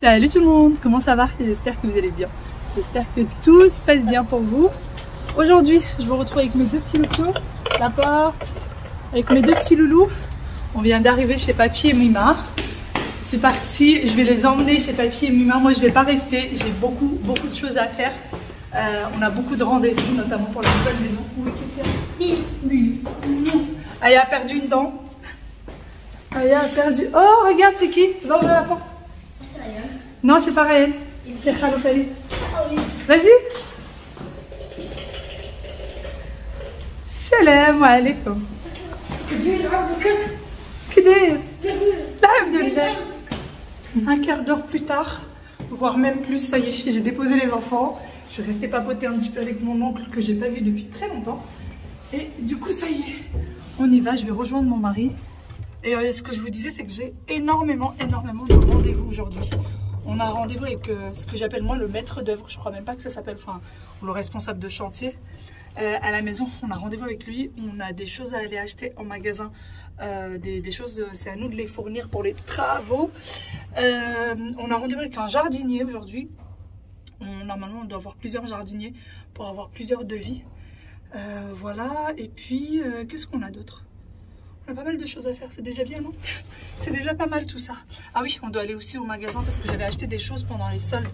Salut tout le monde, comment ça va? J'espère que vous allez bien. J'espère que tout se passe bien pour vous. Aujourd'hui, je vous retrouve avec mes deux petits loulous, la porte, avec mes deux petits loulous. On vient d'arriver chez Papy et Mima. C'est parti, je vais les emmener chez Papy et Mima. Moi, je ne vais pas rester, j'ai beaucoup de choses à faire. On a beaucoup de rendez-vous, notamment pour la nouvelle maison. Oui, qu'est-ce qu'il y a? Aya a perdu une dent. Aya a perdu... Oh, regarde, c'est qui? Va ouvrir la porte. C'est Ryan. Non, c'est pas Ryan. C'est Khalofali. Ah oui. Vas-y. Salam alaikum. Un quart d'heure plus tard, voire même plus, ça y est, j'ai déposé les enfants. Je vais rester papoter un petit peu avec mon oncle que j'ai pas vu depuis très longtemps. Et du coup, ça y est, on y va, je vais rejoindre mon mari. Et ce que je vous disais, c'est que j'ai énormément de rendez-vous aujourd'hui. On a rendez-vous avec ce que j'appelle moi le maître d'œuvre. Je crois même pas que ça s'appelle, enfin, le responsable de chantier à la maison. On a rendez-vous avec lui. On a des choses à aller acheter en magasin. Des choses, c'est à nous de les fournir pour les travaux. On a rendez-vous avec un jardinier aujourd'hui. Normalement, on doit avoir plusieurs jardiniers pour avoir plusieurs devis. Voilà. Et puis, qu'est-ce qu'on a d'autre? On a pas mal de choses à faire, c'est déjà bien, non? C'est déjà pas mal tout ça. Ah oui, on doit aller aussi au magasin parce que j'avais acheté des choses pendant les soldes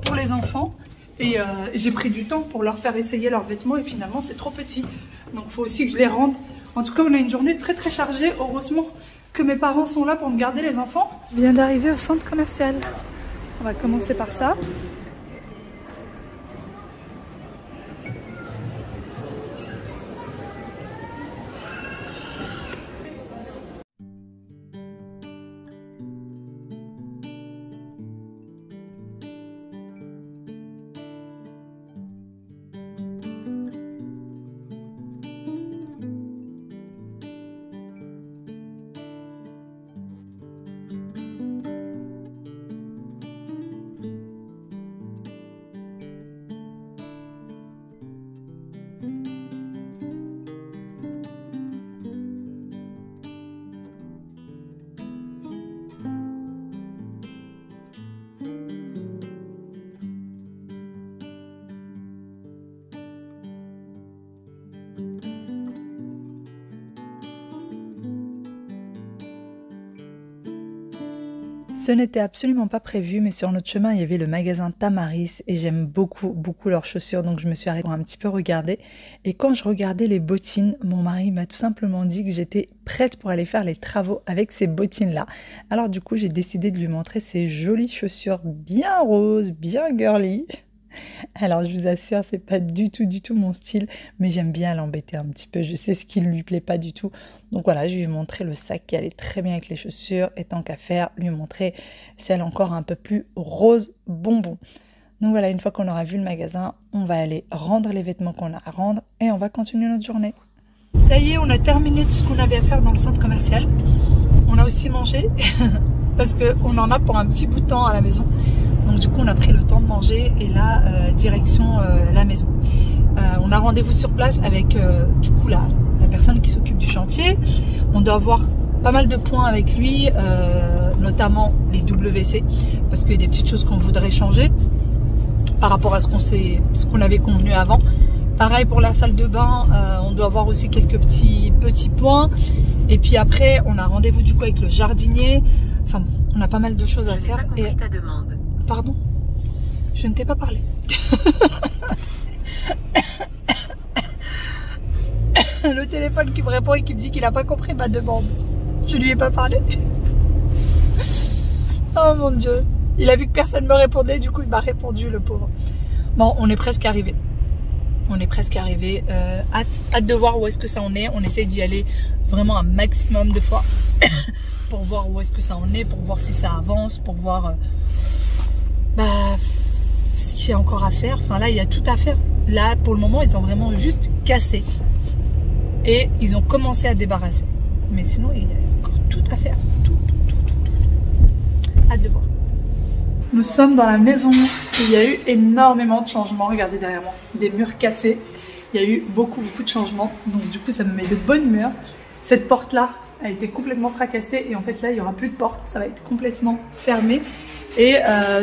pour les enfants. Et j'ai pris du temps pour leur faire essayer leurs vêtements et finalement c'est trop petit. Donc il faut aussi que je les rende. En tout cas, on a une journée très chargée. Heureusement que mes parents sont là pour me garder les enfants. Je viens d'arriver au centre commercial. On va commencer par ça. Ce n'était absolument pas prévu, mais sur notre chemin, il y avait le magasin Tamaris et j'aime beaucoup leurs chaussures, donc je me suis arrêtée pour un petit peu regarder. Et quand je regardais les bottines, mon mari m'a tout simplement dit que j'étais prête pour aller faire les travaux avec ces bottines-là. Alors du coup, j'ai décidé de lui montrer ces jolies chaussures bien roses, bien girly. Alors je vous assure, c'est pas du tout mon style, mais j'aime bien l'embêter un petit peu, je sais ce qui ne lui plaît pas du tout. Donc voilà, je lui ai montré le sac qui allait très bien avec les chaussures, et tant qu'à faire, lui montrer celle encore un peu plus rose bonbon. Donc voilà, une fois qu'on aura vu le magasin, on va aller rendre les vêtements qu'on a à rendre et on va continuer notre journée. Ça y est, on a terminé tout ce qu'on avait à faire dans le centre commercial. On a aussi mangé, parce qu'on en a pour un petit bout de temps à la maison. Donc du coup on a pris le temps de manger et là direction la maison. On a rendez-vous sur place avec du coup la personne qui s'occupe du chantier. On doit avoir pas mal de points avec lui, notamment les WC, parce qu'il y a des petites choses qu'on voudrait changer par rapport à ce qu'on avait convenu avant. Pareil pour la salle de bain, on doit avoir aussi quelques petits points. Et puis après on a rendez-vous du coup avec le jardinier. Enfin bon, on a pas mal de choses à faire. Je n'ai pas compris ta demande. Pardon? Je ne t'ai pas parlé. Le téléphone qui me répond et qui me dit qu'il n'a pas compris ma demande. Je lui ai pas parlé. Oh mon Dieu. Il a vu que personne ne me répondait, du coup il m'a répondu, le pauvre. Bon, on est presque arrivé. On est presque arrivé. Hâte de voir où est-ce que ça en est. On essaie d'y aller vraiment un maximum de fois pour voir où est-ce que ça en est, pour voir si ça avance, pour voir ce qu'il y a encore à faire. Enfin là, il y a tout à faire. Là, pour le moment, ils ont vraiment juste cassé. Et ils ont commencé à débarrasser. Mais sinon, il y a encore tout à faire. Tout. Hâte de voir. Nous sommes dans la maison. Il y a eu énormément de changements. Regardez derrière moi. Des murs cassés. Il y a eu beaucoup de changements. Donc du coup, ça me met de bonne humeur. Cette porte-là a été complètement fracassée. Et en fait, là, il n'y aura plus de porte. Ça va être complètement fermé. Et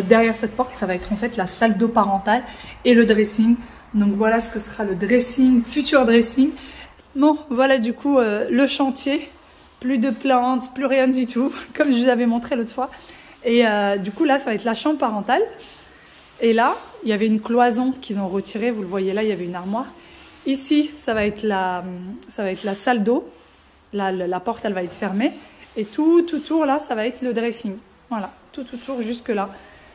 derrière cette porte, ça va être en fait la salle d'eau parentale et le dressing. Donc voilà ce que sera le dressing, futur dressing. Bon, voilà du coup le chantier. Plus de plantes, plus rien du tout, comme je vous avais montré l'autre fois. Et du coup, là, ça va être la chambre parentale. Et là, il y avait une cloison qu'ils ont retirée. Vous le voyez là, il y avait une armoire. Ici, ça va être la salle d'eau. La porte, elle va être fermée. Et tout autour, là, ça va être le dressing. Voilà, tout autour, jusque là.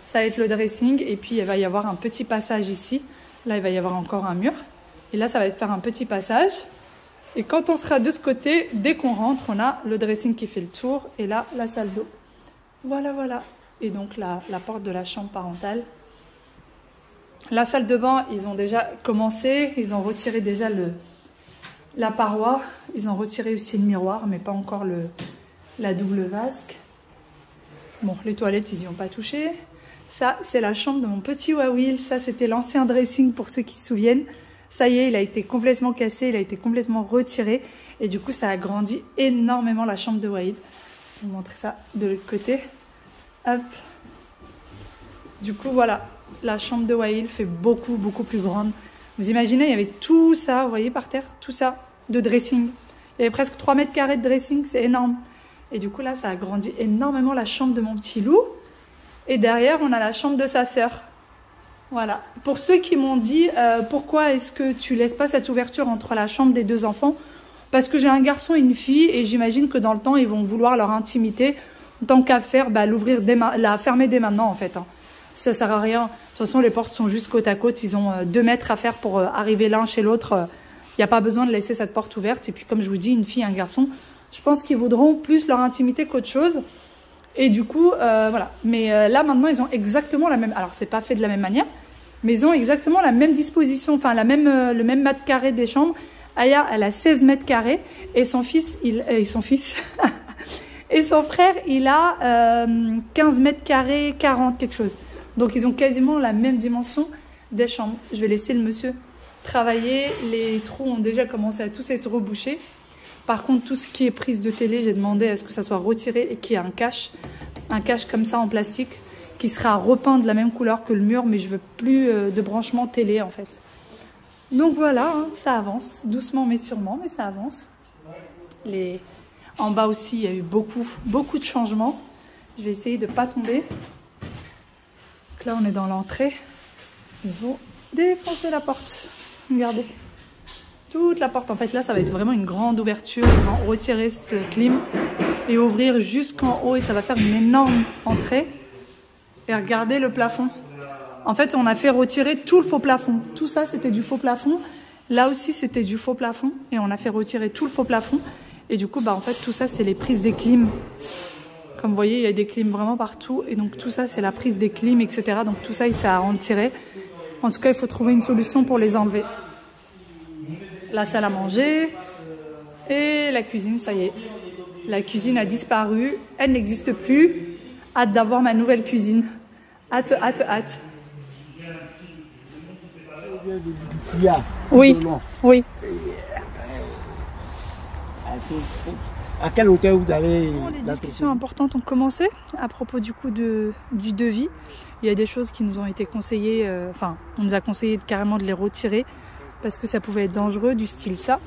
Ça va être le dressing. Et puis, il va y avoir un petit passage ici. Là, il va y avoir encore un mur. Et là, ça va être faire un petit passage. Et quand on sera de ce côté, dès qu'on rentre, on a le dressing qui fait le tour. Et là, la salle d'eau. Voilà, voilà. Et donc, la porte de la chambre parentale. La salle de bain, ils ont déjà commencé. Ils ont retiré déjà la paroi. Ils ont retiré aussi le miroir, mais pas encore la double vasque. Bon, les toilettes, ils n'y ont pas touché. Ça, c'est la chambre de mon petit Wawil. Ça, c'était l'ancien dressing pour ceux qui se souviennent. Ça y est, il a été complètement cassé, il a été complètement retiré. Et du coup, ça a grandi énormément la chambre de Wahid. Je vais vous montrer ça de l'autre côté. Hop. Du coup, voilà. La chambre de Wahid fait beaucoup, beaucoup plus grande. Vous imaginez, il y avait tout ça, vous voyez par terre, tout ça de dressing. Il y avait presque 3 mètres carrés de dressing, c'est énorme. Et du coup, là, ça a grandi énormément la chambre de mon petit loup. Et derrière, on a la chambre de sa sœur. Voilà. Pour ceux qui m'ont dit pourquoi est-ce que tu laisses pas cette ouverture entre la chambre des 2 enfants, parce que j'ai un garçon et une fille et j'imagine que dans le temps ils vont vouloir leur intimité. Tant qu'à faire, l'ouvrir la fermer dès maintenant en fait. Hein. Ça sert à rien. De toute façon les portes sont juste côte à côte. Ils ont 2 mètres à faire pour arriver l'un chez l'autre. Il n'y a pas besoin de laisser cette porte ouverte. Et puis comme je vous dis, une fille et un garçon, je pense qu'ils voudront plus leur intimité qu'autre chose. Et du coup, voilà. Mais là, maintenant, ils ont exactement la même... Alors, c'est pas fait de la même manière, mais ils ont exactement la même disposition, enfin, le même mètre carré des chambres. Aya, elle a 16 mètres carrés. Et son fils, et son frère, il a 15 mètres carrés, 40, quelque chose. Donc, ils ont quasiment la même dimension des chambres. Je vais laisser le monsieur travailler. Les trous ont déjà commencé à tous être rebouchés. Par contre, tout ce qui est prise de télé, j'ai demandé à ce que ça soit retiré et qu'il y ait un cache comme ça en plastique qui sera repeint de la même couleur que le mur, mais je veux plus de branchement télé en fait. Donc voilà, hein, ça avance, doucement mais sûrement, mais ça avance. En bas aussi, il y a eu beaucoup de changements. Je vais essayer de ne pas tomber. Donc là, on est dans l'entrée. Ils ont défoncé la porte. Regardez. Toute la porte, en fait là ça va être vraiment une grande ouverture. Ils vont retirer cette clim et ouvrir jusqu'en haut et ça va faire une énorme entrée. Et regardez le plafond. En fait on a fait retirer tout le faux plafond. Tout ça c'était du faux plafond. Là aussi c'était du faux plafond et on a fait retirer tout le faux plafond. Et du coup en fait tout ça c'est les prises des clims. Comme vous voyez il y a des clims vraiment partout et donc tout ça c'est la prise des clims etc. Donc tout ça il s'est à retirer. En tout cas il faut trouver une solution pour les enlever. La salle à manger et la cuisine, ça y est. La cuisine a disparu, elle n'existe plus. Hâte d'avoir ma nouvelle cuisine. Hâte. Oui, oui. À quelle hauteur vous allez... Les discussions importantes ont commencé à propos du coup du devis. Il y a des choses qui nous ont été conseillées, on nous a conseillé carrément de les retirer parce que ça pouvait être dangereux, du style ça,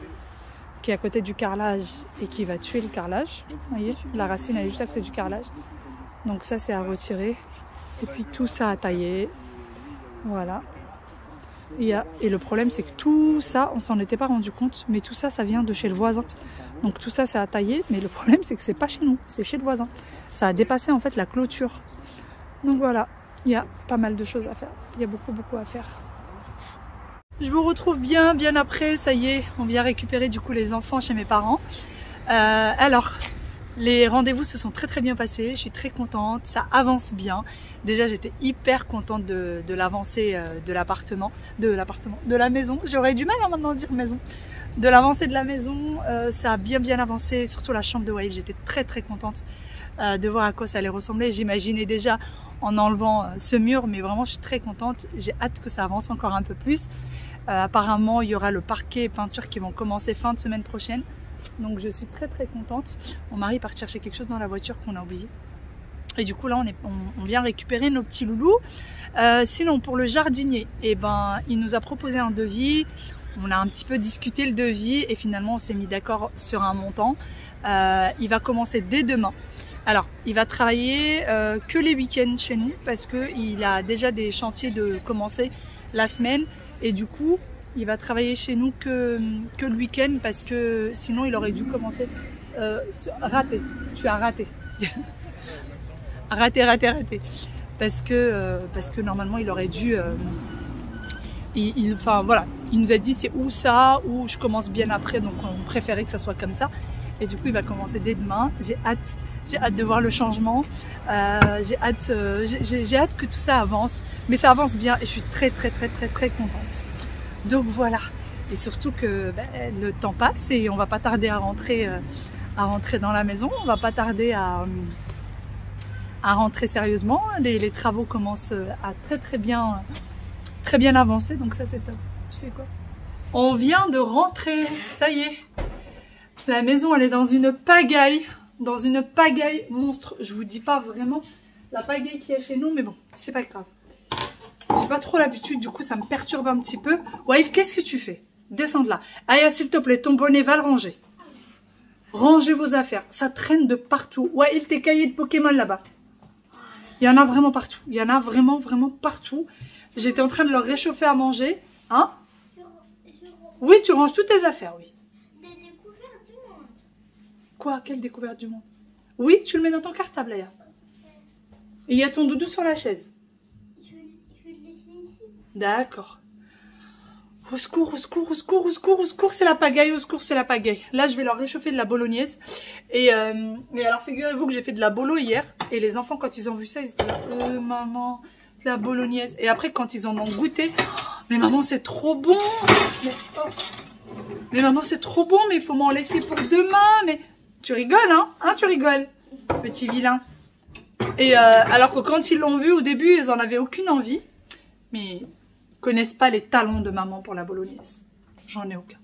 qui est à côté du carrelage et qui va tuer le carrelage. Vous voyez, la racine elle est juste à côté du carrelage. Donc ça c'est à retirer. Et puis tout ça à tailler. Voilà. Et le problème c'est que tout ça, on s'en était pas rendu compte, mais tout ça, ça vient de chez le voisin. Donc tout ça c'est à tailler, mais le problème c'est que c'est pas chez nous, c'est chez le voisin. Ça a dépassé en fait la clôture. Donc voilà, il y a pas mal de choses à faire. Il y a beaucoup à faire. Je vous retrouve bien après, ça y est, on vient récupérer du coup les enfants chez mes parents. Alors, les rendez-vous se sont très bien passés, je suis très contente, ça avance bien. Déjà j'étais hyper contente de l'avancée de la maison. J'aurais du mal à maintenant dire maison. De l'avancée de la maison, ça a bien avancé, surtout la chambre de Wahid, j'étais très contente de voir à quoi ça allait ressembler. J'imaginais déjà en enlevant ce mur, mais vraiment je suis très contente, j'ai hâte que ça avance encore un peu plus. Apparemment il y aura le parquet et peinture qui vont commencer fin de semaine prochaine. Donc je suis très contente. Mon mari part chercher quelque chose dans la voiture qu'on a oublié. Et du coup là on vient récupérer nos petits loulous. Sinon pour le jardinier, eh ben, il nous a proposé un devis. On a un petit peu discuté le devis et finalement on s'est mis d'accord sur un montant. Il va commencer dès demain. Alors il va travailler que les week-ends chez nous parce qu'il a déjà des chantiers de commencer la semaine. Et du coup il va travailler chez nous que le week-end parce que sinon il aurait dû commencer. Raté, tu as raté. raté. Parce que normalement il aurait dû... enfin voilà, il nous a dit c'est ou ça ou je commence bien après, donc on préférait que ça soit comme ça. Et du coup il va commencer dès demain. J'ai hâte de voir le changement. J'ai hâte que tout ça avance, mais ça avance bien et je suis très contente. Donc voilà, et surtout que le temps passe et on va pas tarder à rentrer dans la maison. On va pas tarder à rentrer sérieusement. Les travaux commencent à très bien avancer, donc ça c'est top. Tu fais quoi? On vient de rentrer, ça y est. La maison elle est dans une pagaille monstre. Je vous dis pas vraiment la pagaille qu'il y a chez nous, mais bon, c'est pas grave. J'ai pas trop l'habitude, du coup ça me perturbe un petit peu. Waïl, qu'est-ce que tu fais? Descends de là. Aya, s'il te plaît, ton bonnet, va le ranger. Rangez vos affaires, ça traîne de partout. Waïl, tes cahiers de Pokémon là-bas. Il y en a vraiment partout. Il y en a vraiment partout. J'étais en train de leur réchauffer à manger. Hein? Oui, tu ranges toutes tes affaires, oui. Des découvertes du monde. Quoi? Quelle découverte du monde? Oui, tu le mets dans ton cartable, là. Et il y a ton doudou sur la chaise. Je vais le laisser ici. D'accord. Au secours, c'est la pagaille, au secours, c'est la pagaille. Là, je vais leur réchauffer de la bolognaise. Et alors, figurez-vous que j'ai fait de la bolo hier. Et les enfants, quand ils ont vu ça, ils étaient là, maman, de la bolognaise. Et après, quand ils en ont goûté, oh, mais maman, c'est trop bon. Mais maman, c'est trop bon, mais il faut m'en laisser pour demain. Mais tu rigoles, hein? Tu rigoles, petit vilain. Et alors que quand ils l'ont vu au début, ils en avaient aucune envie. Mais... connaissent pas les talons de maman pour la bolognaise. J'en ai aucun.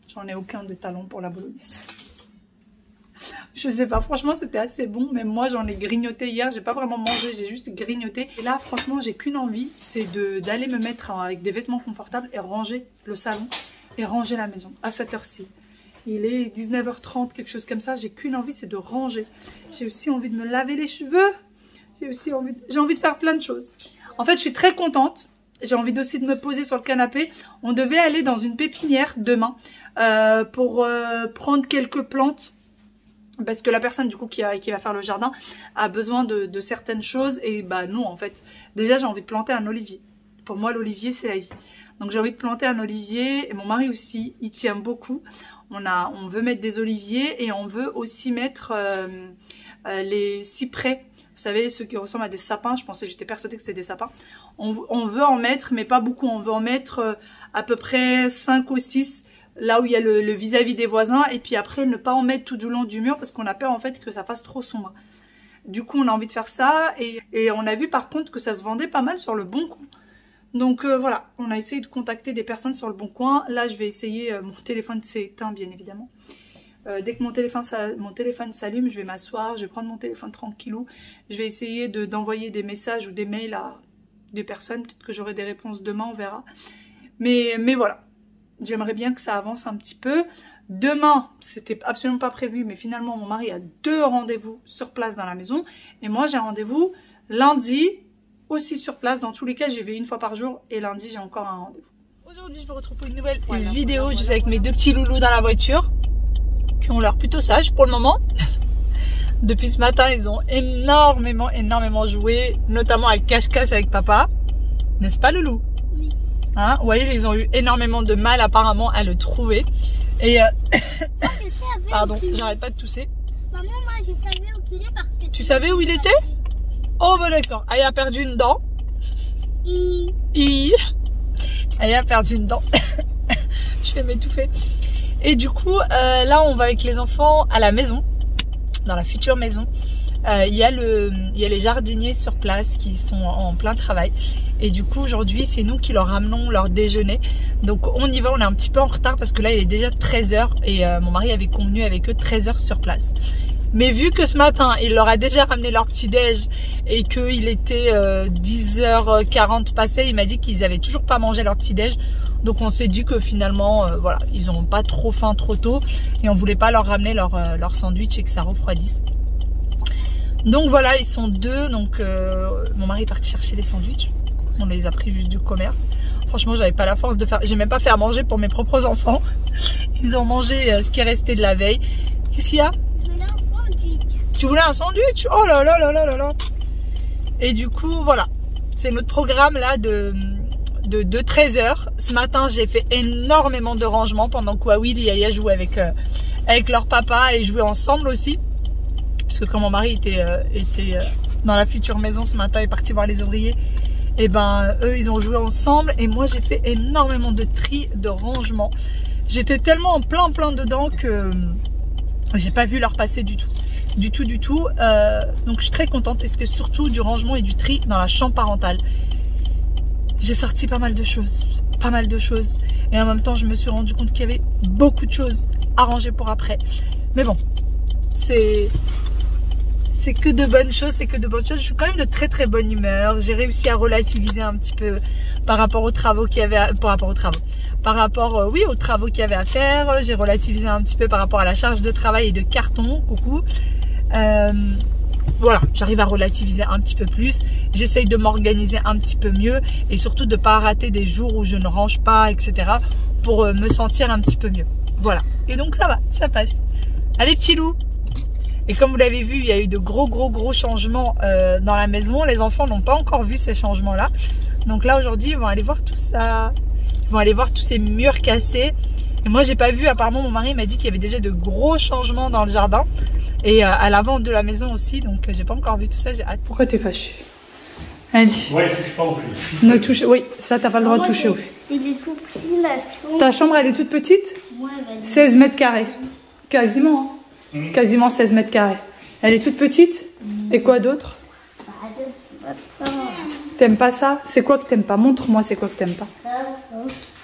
J'en ai aucun de talons pour la bolognaise. Je sais pas, franchement c'était assez bon. Même moi j'en ai grignoté hier. J'ai pas vraiment mangé, j'ai juste grignoté. Et là franchement j'ai qu'une envie, c'est d'aller me mettre avec des vêtements confortables et ranger le salon et ranger la maison à cette heure-ci. Il est 19h30, quelque chose comme ça. J'ai qu'une envie, c'est de ranger. J'ai aussi envie de me laver les cheveux. J'ai envie de faire plein de choses. En fait je suis très contente. J'ai envie aussi de me poser sur le canapé. On devait aller dans une pépinière demain pour prendre quelques plantes. Parce que la personne du coup qui va faire le jardin a besoin de certaines choses. Et bah non en fait. Déjà j'ai envie de planter un olivier. Pour moi l'olivier c'est la vie. Donc j'ai envie de planter un olivier. Et mon mari aussi, il tient beaucoup. On veut mettre des oliviers. Et on veut aussi mettre les cyprès. Vous savez, ceux qui ressemblent à des sapins, j'étais persuadée que c'était des sapins. On veut en mettre, mais pas beaucoup. On veut en mettre à peu près 5 ou 6, là où il y a le vis-à-vis des voisins. Et puis après, ne pas en mettre tout du long du mur, parce qu'on a peur en fait que ça fasse trop sombre. Du coup, on a envie de faire ça. Et on a vu par contre que ça se vendait pas mal sur le Bon Coin. Donc voilà, on a essayé de contacter des personnes sur le Bon Coin. Là, je vais essayer, mon téléphone s'est éteint bien évidemment. Dès que mon téléphone s'allume, je vais m'asseoir, je vais prendre mon téléphone tranquillou. Je vais essayer d'envoyer des messages ou des mails à des personnes. Peut-être que j'aurai des réponses demain, on verra. Mais voilà, j'aimerais bien que ça avance un petit peu. Demain, c'était absolument pas prévu, mais finalement, mon mari a 2 rendez-vous sur place dans la maison. Et moi, j'ai rendez-vous lundi, aussi sur place. Dans tous les cas, j'y vais 1 fois par jour. Et lundi, j'ai encore un rendez-vous. Aujourd'hui, je vous retrouve pour une nouvelle vidéo. Je suis avec mes 2 petits loulous dans la voiture, qui ont l'air plutôt sages pour le moment. Depuis ce matin, ils ont énormément joué, notamment avec cache-cache avec papa. N'est-ce pas, loulou? Oui. Hein? Vous voyez, ils ont eu énormément de mal apparemment à le trouver. Et pardon, j'arrête pas de tousser. Maman, moi je savais où il est parce que... Tu savais où il était? Oh bah d'accord. Aya a perdu une dent. Aya a perdu une dent. Je vais m'étouffer. Et du coup, là, on va avec les enfants à la maison, dans la future maison. Il y a les jardiniers sur place qui sont en plein travail. Et du coup, aujourd'hui, c'est nous qui leur ramenons leur déjeuner. Donc, on y va, on est un petit peu en retard parce que là, il est déjà 13h. Et mon mari avait convenu avec eux 13h sur place. Mais vu que ce matin, il leur a déjà ramené leur petit-déj et qu'il était 10h40 passé, il m'a dit qu'ils avaient toujours pas mangé leur petit-déj. Donc on s'est dit que finalement, voilà, ils n'ont pas trop faim trop tôt et on voulait pas leur ramener leur sandwich et que ça refroidisse. Donc voilà, ils sont deux. Donc mon mari est parti chercher les sandwichs. On les a pris juste du commerce. Franchement, j'avais pas la force de faire. J'ai même pas fait à manger pour mes propres enfants. Ils ont mangé ce qui est resté de la veille. Qu'est-ce qu'il y a? Tu voulais un sandwich? Oh là là là là là là. Et du coup, voilà. C'est notre programme là de 13h. Ce matin, j'ai fait énormément de rangements pendant que Wawil et Yaya jouaient avec leur papa et jouaient ensemble aussi. Parce que quand mon mari était dans la future maison ce matin, il est parti voir les ouvriers. Et ben, eux, ils ont joué ensemble. Et moi, j'ai fait énormément de tri, de rangement. J'étais tellement en plein dedans que j'ai pas vu leur passer du tout. Du tout. Donc je suis très contente et c'était surtout du rangement et du tri dans la chambre parentale. J'ai sorti pas mal de choses. Et en même temps, je me suis rendu compte qu'il y avait beaucoup de choses à ranger pour après. Mais bon, c'est que de bonnes choses, Je suis quand même de très bonne humeur. J'ai réussi à relativiser un petit peu par rapport aux travaux qu'il y avait, aux travaux qu'il y avait à faire. J'ai relativisé un petit peu par rapport à la charge de travail et de carton. Coucou. Voilà, j'arrive à relativiser un petit peu plus. J'essaye de m'organiser un petit peu mieux et surtout de ne pas rater des jours où je ne range pas, etc. pour me sentir un petit peu mieux. Voilà. Et donc ça va, ça passe. Allez, petit loup. Et comme vous l'avez vu, il y a eu de gros changements dans la maison. Les enfants n'ont pas encore vu ces changements-là. Donc là, aujourd'hui, ils vont aller voir tout ça. Ils vont aller voir tous ces murs cassés. Et moi, j'ai pas vu. Apparemment, mon mari m'a dit qu'il y avait déjà de gros changements dans le jardin. Et à l'avant de la maison aussi. Donc, j'ai pas encore vu tout ça. J'ai hâte. Pourquoi t'es fâchée? Allez. Ouais, touche pas au fil. Ne touche. Oui, ça, t'as pas le droit de toucher au fil. Il est tout petit, la chambre. Ta chambre, elle est toute petite? Ouais, 16 mètres carrés. Quasiment. Hein. Quasiment 16 mètres carrés. Elle est toute petite? Et quoi d'autre? T'aimes pas ça? C'est quoi que t'aimes pas? Montre-moi c'est quoi que t'aimes pas.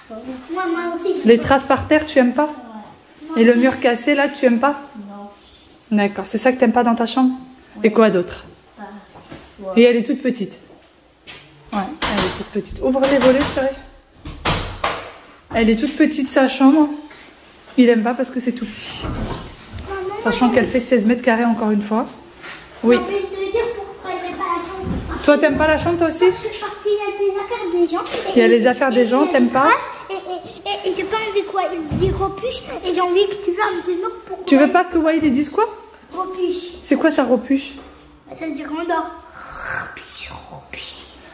Moi aussi. Les traces par terre, tu aimes pas? Et le mur cassé, là, tu aimes pas? Non. D'accord, c'est ça que t'aimes pas dans ta chambre? Et quoi d'autre? Et elle est toute petite? Ouais, elle est toute petite. Ouvre les volets, chérie. Elle est toute petite, sa chambre. Il aime pas parce que c'est tout petit. Sachant qu'elle fait 16 mètres carrés encore une fois. Oui. Je vais te dire pourquoi j'aime pas la chambre. Toi, t'aimes pas la chambre, toi aussi? Parce qu'il y a des affaires des gens. Il y a les affaires des gens, t'aimes pas? Et j'ai pas envie quoi, il dit repuche et j'ai envie que tu fermes ces mots pour. Tu veux pas que Waïd dise quoi? Repuche. C'est quoi ça, repuche? Ça veut dire rendort.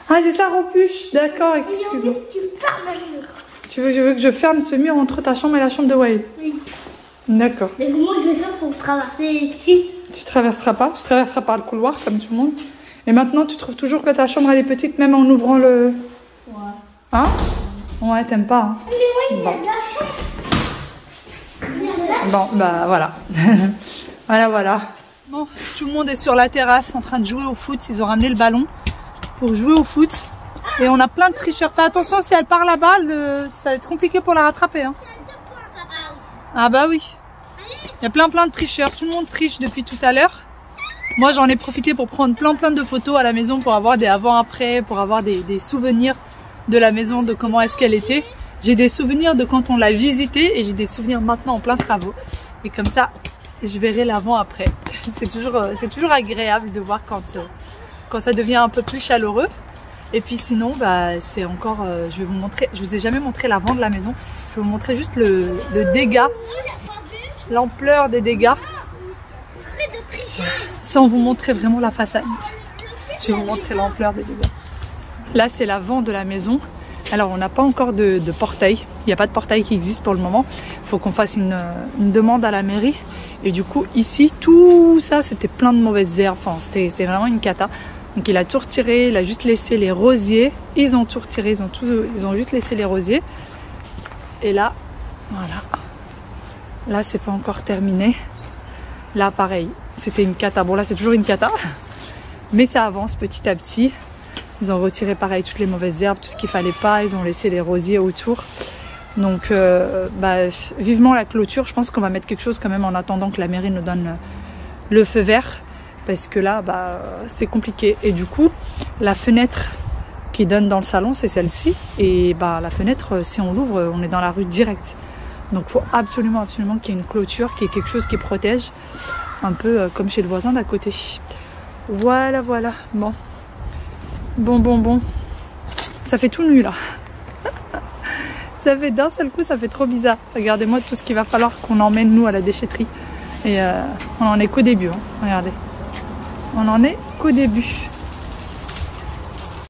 Ah, c'est ça, repuche. D'accord, excuse-moi. Tu fermes le mur. Tu veux que je ferme ce mur entre ta chambre et la chambre de Waïd? Oui. D'accord. Mais comment je vais faire pour traverser ici? Tu traverseras par le couloir comme tout le monde. Et maintenant, tu trouves toujours que ta chambre elle est petite même en ouvrant le... Ouais. Hein? Ouais, t'aimes pas, hein? Mais oui, il y a de la chambre. Bon, bah voilà. Voilà. Bon, tout le monde est sur la terrasse en train de jouer au foot. Ils ont ramené le ballon pour jouer au foot. Et on a plein de tricheurs. Fais attention, si elle part là-bas, ça va être compliqué pour la rattraper. Hein. Ah bah oui. Il y a plein de tricheurs. Tout le monde triche depuis tout à l'heure. Moi, j'en ai profité pour prendre plein de photos à la maison pour avoir des avant-après, pour avoir des souvenirs de la maison, de comment est-ce qu'elle était. J'ai des souvenirs de quand on l'a visitée et j'ai des souvenirs maintenant en plein travaux. Et comme ça, je verrai l'avant-après. C'est toujours agréable de voir quand ça devient un peu plus chaleureux. Et puis sinon, bah, c'est encore, je vais vous montrer, je vous ai jamais montré l'avant de la maison. Je vais vous montrer juste le dégât, l'ampleur des dégâts, sans vous montrer vraiment la façade. Je vais vous montrer l'ampleur des dégâts. Là, c'est l'avant de la maison. Alors, on n'a pas encore de portail. Il n'y a pas de portail qui existe pour le moment. Il faut qu'on fasse une demande à la mairie. Et du coup, ici, tout ça, c'était plein de mauvaises herbes. Enfin, c'était vraiment une cata. Donc, il a tout retiré. Il a juste laissé les rosiers. Ils ont tout retiré. Ils ont juste laissé les rosiers. Et là, voilà. Là, c'est pas encore terminé. Là, pareil. C'était une cata. Bon, là, c'est toujours une cata. Mais ça avance petit à petit. Ils ont retiré pareil toutes les mauvaises herbes, tout ce qu'il fallait pas. Ils ont laissé les rosiers autour. Donc bah, vivement la clôture. Je pense qu'on va mettre quelque chose quand même en attendant que la mairie nous donne le feu vert parce que là bah, c'est compliqué. Et du coup la fenêtre qui donne dans le salon c'est celle-ci, et bah, la fenêtre si on l'ouvre on est dans la rue direct. Donc il faut absolument qu'il y ait une clôture, qu'il y ait quelque chose qui protège, un peu comme chez le voisin d'à côté. Voilà, bon, ça fait tout nu là. Ça fait d'un seul coup, ça fait trop bizarre. Regardez-moi tout ce qu'il va falloir qu'on emmène nous à la déchetterie. Et on en est qu'au début, hein. Regardez. On en est qu'au début.